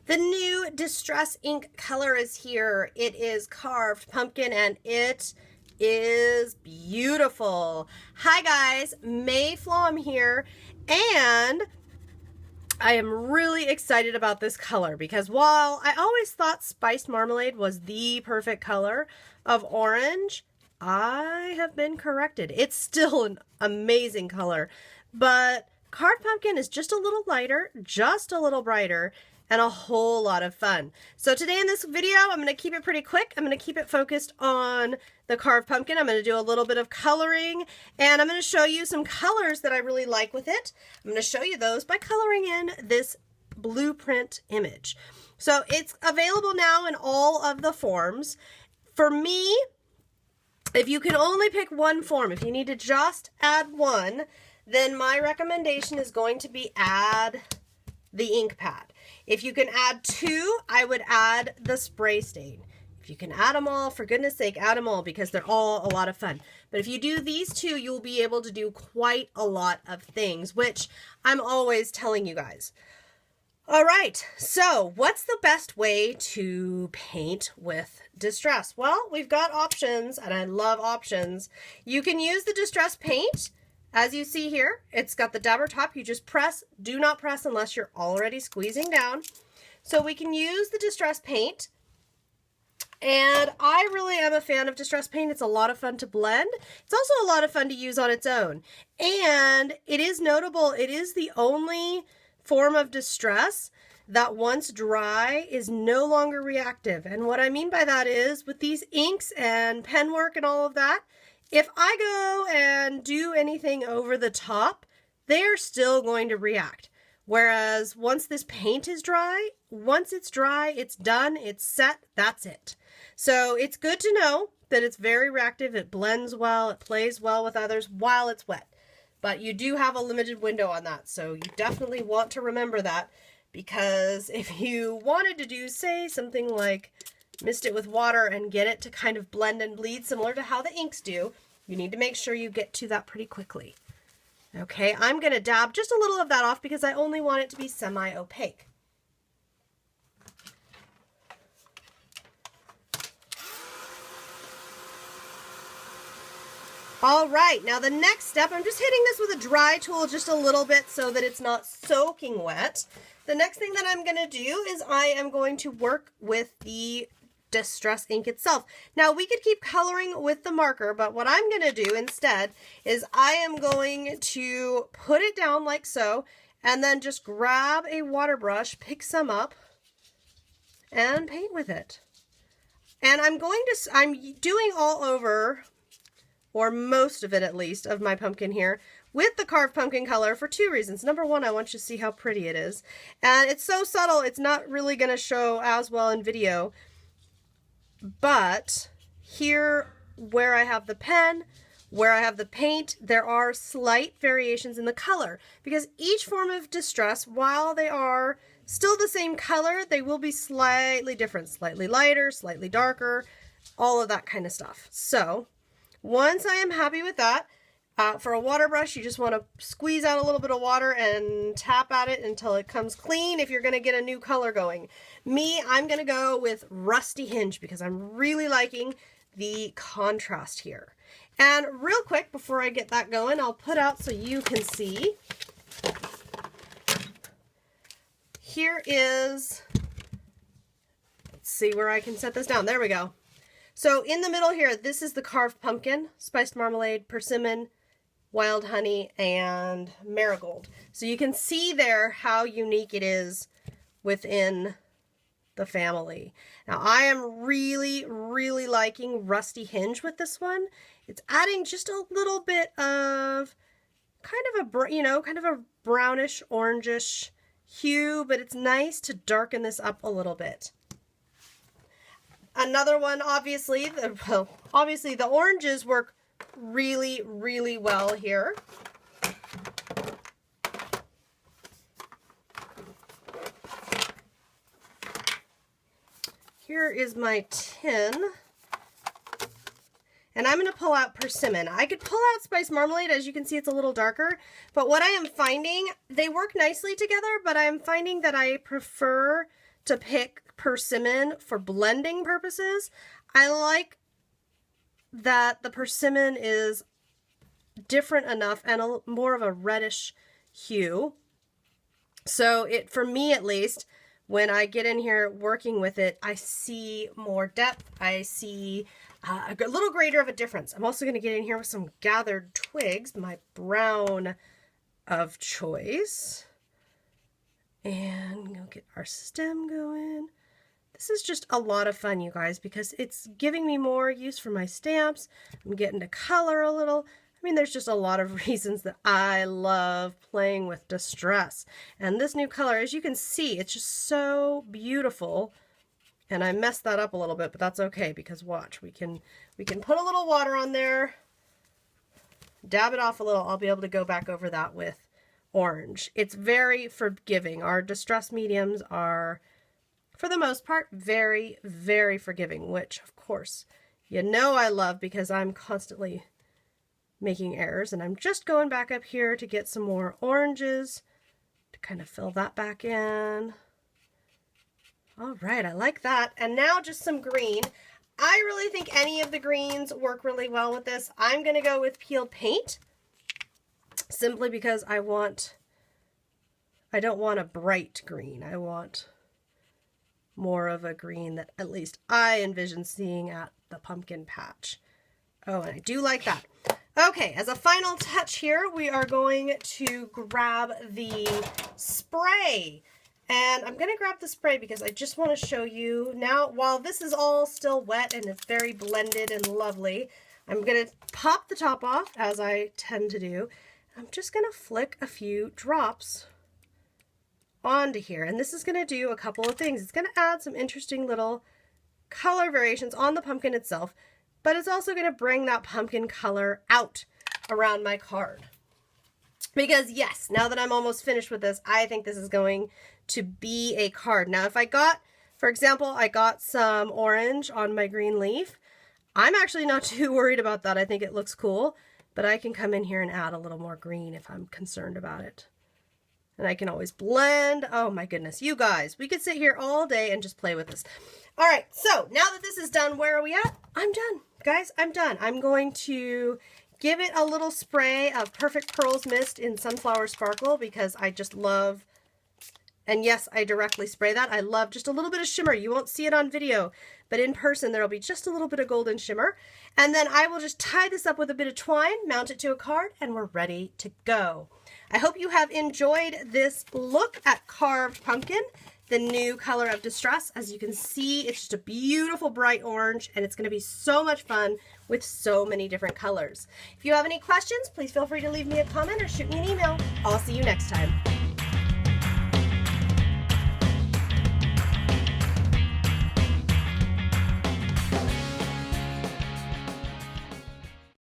The new Distress ink color is here. It is Carved Pumpkin and it is beautiful. Hi guys, Mayflaw here, and I am really excited about this color because while I always thought Spiced Marmalade was the perfect color of orange, I have been corrected. It's still an amazing color, but Carved Pumpkin is just a little lighter, just a little brighter, and a whole lot of fun. So today in this video, I'm going to keep it pretty quick. I'm going to keep it focused on the Carved Pumpkin. I'm going to do a little bit of coloring, and I'm going to show you some colors that I really like with it. I'm going to show you those by coloring in this blueprint image. So it's available now in all of the forms. For me, if you can only pick one form, if you need to just add one, then my recommendation is going to be add the ink pad. If you can add two, I would add the spray stain. If you can add them all, for goodness sake, add them all because they're all a lot of fun. But if you do these two, you'll be able to do quite a lot of things, which I'm always telling you guys. All right, so what's the best way to paint with Distress? Well, we've got options, and I love options. You can use the Distress paint. As you see here, it's got the dabber top. You just press, do not press unless you're already squeezing down. So we can use the Distress paint. And I really am a fan of Distress paint. It's a lot of fun to blend. It's also a lot of fun to use on its own. And it is notable, it is the only form of Distress that once dry is no longer reactive. And what I mean by that is with these inks and pen work and all of that, if I go and do anything over the top, they're still going to react. Whereas once this paint is dry, once it's dry, it's done, it's set, that's it. So it's good to know that it's very reactive, it blends well, it plays well with others while it's wet. But you do have a limited window on that, so you definitely want to remember that, because if you wanted to do, say, something like mist it with water and get it to kind of blend and bleed similar to how the inks do, you need to make sure you get to that pretty quickly. Okay, I'm going to dab just a little of that off because I only want it to be semi-opaque. All right, now the next step, I'm just hitting this with a dry tool just a little bit so that it's not soaking wet. The next thing that I'm going to do is I am going to work with the Distress ink itself. Now we could keep coloring with the marker, but what I'm going to do instead is I am going to put it down like so, and then just grab a water brush, pick some up, and paint with it. And I'm doing all over, or most of it at least, of my pumpkin here with the Carved Pumpkin color for two reasons. Number one, I want you to see how pretty it is. And it's so subtle, it's not really going to show as well in video. But here, where I have the pen, where I have the paint, there are slight variations in the color. Because each form of Distress, while they are still the same color, they will be slightly different. Slightly lighter, slightly darker, all of that kind of stuff. So once I am happy with that, for a water brush, you just want to squeeze out a little bit of water and tap at it until it comes clean if you're going to get a new color going. Me, I'm going to go with Rusty Hinge because I'm really liking the contrast here. And real quick, before I get that going, I'll put out so you can see. Here is, let's see where I can set this down. There we go. So in the middle here, this is the Carved Pumpkin, Spiced Marmalade, Persimmon, Wild Honey, and Marigold. So you can see there how unique it is within the family. Now I am really, really liking Rusty Hinge with this one. It's adding just a little bit of kind of a brownish, orangish hue, but it's nice to darken this up a little bit. Another one, obviously the oranges work really, really well here. Here is my tin. And I'm going to pull out Persimmon. I could pull out Spiced Marmalade. As you can see, it's a little darker. But what I am finding, they work nicely together, but I'm finding that I prefer to pick persimmon for blending purposes. I like that the persimmon is different enough and more of a reddish hue. So it, for me at least, when I get in here working with it, I see more depth. I see a little greater of a difference. I'm also going to get in here with some gathered twigs, my brown of choice. And we'll get our stem going. This is just a lot of fun, you guys, because it's giving me more use for my stamps. I'm getting to color a little. I mean, there's just a lot of reasons that I love playing with distress. And this new color, as you can see, it's just so beautiful. And I messed that up a little bit, but that's okay, because watch, we can put a little water on there, dab it off a little. I'll be able to go back over that with orange. It's very forgiving. Our distress mediums are, for the most part, very, very forgiving, which, of course, you know I love, because I'm constantly making errors. And I'm just going back up here to get some more oranges to kind of fill that back in. All right, I like that. And now just some green. I really think any of the greens work really well with this. I'm going to go with peeled paint, simply because I don't want a bright green. I want more of a green that at least I envision seeing at the pumpkin patch. Oh, and I do like that. Okay, as a final touch here, we are going to grab the spray. And I'm going to grab the spray because I just want to show you now, while this is all still wet and it's very blended and lovely, I'm going to pop the top off, as I tend to do. I'm just going to flick a few drops onto here. And this is going to do a couple of things. It's going to add some interesting little color variations on the pumpkin itself, but it's also going to bring that pumpkin color out around my card. Because yes, now that I'm almost finished with this, I think this is going to be a card. Now, if I got, for example, I got some orange on my green leaf, I'm actually not too worried about that. I think it looks cool, but I can come in here and add a little more green if I'm concerned about it. And I can always blend. Oh my goodness, you guys, we could sit here all day and just play with this. All right, so now that this is done, where are we at? I'm done, guys, I'm done. I'm going to give it a little spray of Perfect Pearls Mist in Sunflower Sparkle, because I just love, and yes, I directly spray that. I love just a little bit of shimmer. You won't see it on video, but in person there'll be just a little bit of golden shimmer. And then I will just tie this up with a bit of twine, mount it to a card, and we're ready to go. I hope you have enjoyed this look at carved pumpkin, the new color of distress. As you can see, it's just a beautiful bright orange, and it's going to be so much fun with so many different colors. If you have any questions, please feel free to leave me a comment or shoot me an email. I'll see you next time.